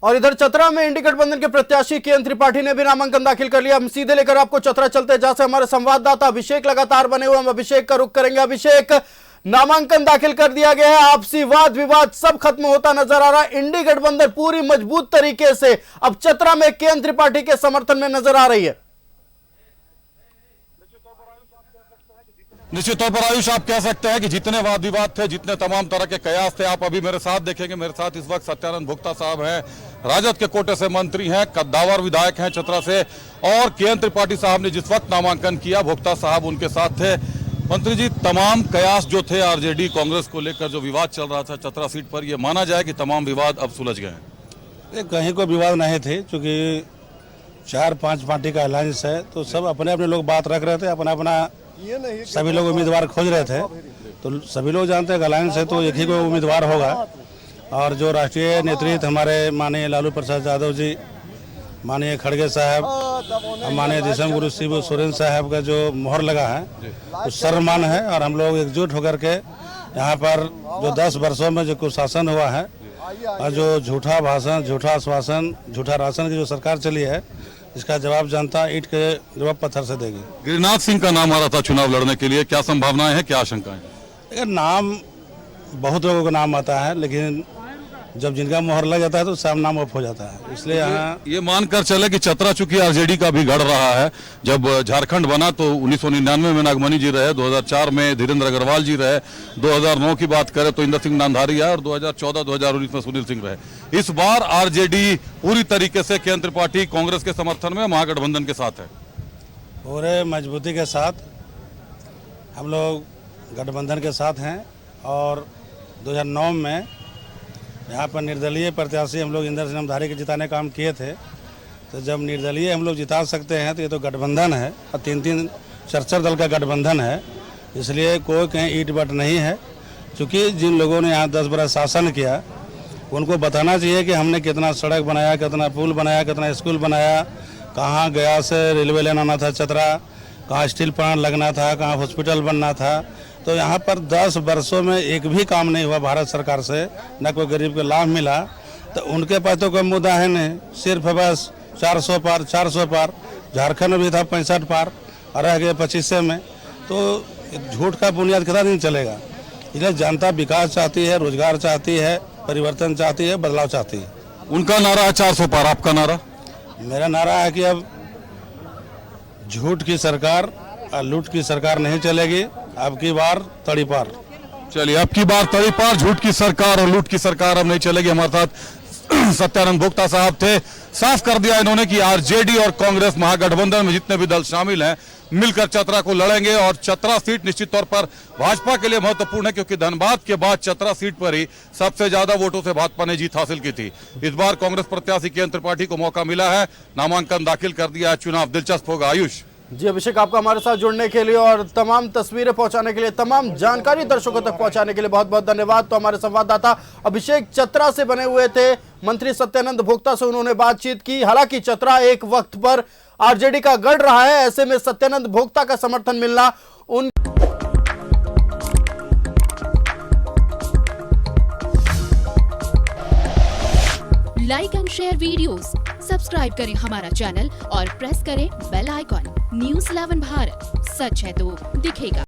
और इधर चतरा में इंडी गठबंधन के प्रत्याशी के.एन. त्रिपाठी ने भी नामांकन दाखिल कर लिया। हम सीधे लेकर आपको चतरा चलते, जहां से हमारे संवाददाता अभिषेक लगातार बने हुए। हम अभिषेक का रुख करेंगे। अभिषेक, नामांकन दाखिल कर दिया गया है, आपसी वाद विवाद सब खत्म होता नजर आ रहा है। इंडी गठबंधन पूरी मजबूत तरीके से अब चतरा में के.एन. त्रिपाठी के समर्थन में नजर आ रही है। निश्चित तौर पर आयुष, आप कह सकते हैं कि जितने वाद विवाद थे, जितने तमाम तरह के कयास थे, आप अभी मेरे साथ देखेंगे। मेरे साथ इस वक्त सत्यानंद भोक्ता साहब हैं, राजद के कोटे से मंत्री हैं, कद्दावर विधायक हैं चतरा से, और के.एन. त्रिपाठी साहब ने जिस वक्त नामांकन किया, भोक्ता साहब उनके साथ थे। मंत्री जी, तमाम कयास जो थे आरजेडी कांग्रेस को लेकर जो विवाद चल रहा था चतरा सीट पर, यह माना जाए कि तमाम विवाद अब सुलझ गए हैं? कहीं कोई विवाद नहीं थे, क्योंकि 4-5 पार्टी का अलायंस है, तो सब अपने अपने लोग बात रख रहे थे, अपना अपना सभी लोग उम्मीदवार खोज रहे थे। तो सभी लोग जानते हैं अलायंस है तो एक ही कोई उम्मीदवार होगा। और जो राष्ट्रीय नेतृत्व हमारे माननीय लालू प्रसाद यादव जी, माननीय खड़गे साहब, माननीय दिसम गुरु शिव सोरेन साहब का जो मोहर लगा है, तो सर्वमान्य है। और हम लोग एकजुट होकर के यहाँ पर जो 10 वर्षों में जो कुशासन हुआ है और जो झूठा भाषण, झूठा आश्वासन, झूठा राशन की जो सरकार चली है, इसका जवाब जनता ईंट के जवाब पत्थर से देगी। गिरिनाथ सिंह का नाम आ रहा था चुनाव लड़ने के लिए, क्या संभावनाएं हैं, क्या आशंकाएं हैं? नाम बहुत लोगों का नाम आता है, लेकिन जब जिनका मोहर लग जाता है तो सब नाम ऑफ हो जाता है। इसलिए यहाँ ये मानकर चले कि चतरा चूंकि आरजेडी का भी गढ़ रहा है। जब झारखंड बना तो 1999 में नागमणि जी रहे, 2004 में धीरेन्द्र अग्रवाल जी रहे, 2009 की बात करें तो इंदर सिंह नांधारी है, और 2014-2019 में सुनील सिंह रहे। इस बार आरजेडी पूरी तरीके से के.एन. त्रिपाठी कांग्रेस के समर्थन में महागठबंधन के साथ है, पूरे मजबूती के साथ हम लोग गठबंधन के साथ हैं। और 2009 में यहाँ पर निर्दलीय प्रत्याशी हम लोग इंदर सिंह नामधारी के जिताने का काम किए थे। तो जब निर्दलीय हम लोग जिता सकते हैं तो ये तो गठबंधन है, और 3-3 4-4 दल का गठबंधन है। इसलिए कोई कहीं ईट बट नहीं है। क्योंकि जिन लोगों ने यहाँ 10 बरस शासन किया, उनको बताना चाहिए कि हमने कितना सड़क बनाया, कितना पुल बनाया, कितना स्कूल बनाया, कहाँ गया से रेलवे लाइन आना था चतरा, कहाँ स्टील प्लांट लगना था, कहाँ हॉस्पिटल बनना था। तो यहाँ पर 10 वर्षों में एक भी काम नहीं हुआ भारत सरकार से, न कोई गरीब को लाभ मिला। तो उनके पास तो कोई मुद्दा है नहीं, सिर्फ बस 400 पार 400 पार। झारखंड में भी था 65 पार, और रह गए 25 में। तो झूठ का बुनियाद कितना दिन चलेगा? इसलिए जनता विकास चाहती है, रोजगार चाहती है, परिवर्तन चाहती है, बदलाव चाहती है। उनका नारा है 400 पार, आपका नारा? मेरा नारा है कि अब झूठ की सरकार और लूट की सरकार नहीं चलेगी। अब की बार तड़ी पार। चलिए, अब की बार तड़ी पार, झूठ की सरकार और लूट की सरकार अब नहीं चलेगी। हमारे साथ सत्यानंद भोक्ता साहब थे। साफ कर दिया इन्होंने कि आरजेडी और कांग्रेस महागठबंधन में जितने भी दल शामिल हैं मिलकर चतरा को लड़ेंगे। और चतरा सीट निश्चित तौर पर भाजपा के लिए महत्वपूर्ण है, क्योंकि धनबाद के बाद चतरा सीट पर ही सबसे ज्यादा वोटों से भाजपा ने जीत हासिल की थी। इस बार कांग्रेस प्रत्याशी के.एन. त्रिपाठी को मौका मिला है, नामांकन दाखिल कर दिया है। चुनाव दिलचस्प होगा। आयुष जी, अभिषेक, आपका हमारे साथ जुड़ने के लिए और तमाम तस्वीरें पहुंचाने के लिए, तमाम जानकारी दर्शकों तक पहुंचाने के लिए बहुत बहुत धन्यवाद। तो हमारे संवाददाता अभिषेक चतरा से बने हुए थे। मंत्री सत्यानंद भोक्ता से उन्होंने बातचीत की। हालांकि चतरा एक वक्त पर आरजेडी का गढ़ रहा है, ऐसे में सत्यानंद भोक्ता का समर्थन मिलना उन like and share videos, subscribe करें हमारा चैनल और प्रेस करें बेल आइकॉन। न्यूज़ 11 भारत, सच है तो दिखेगा।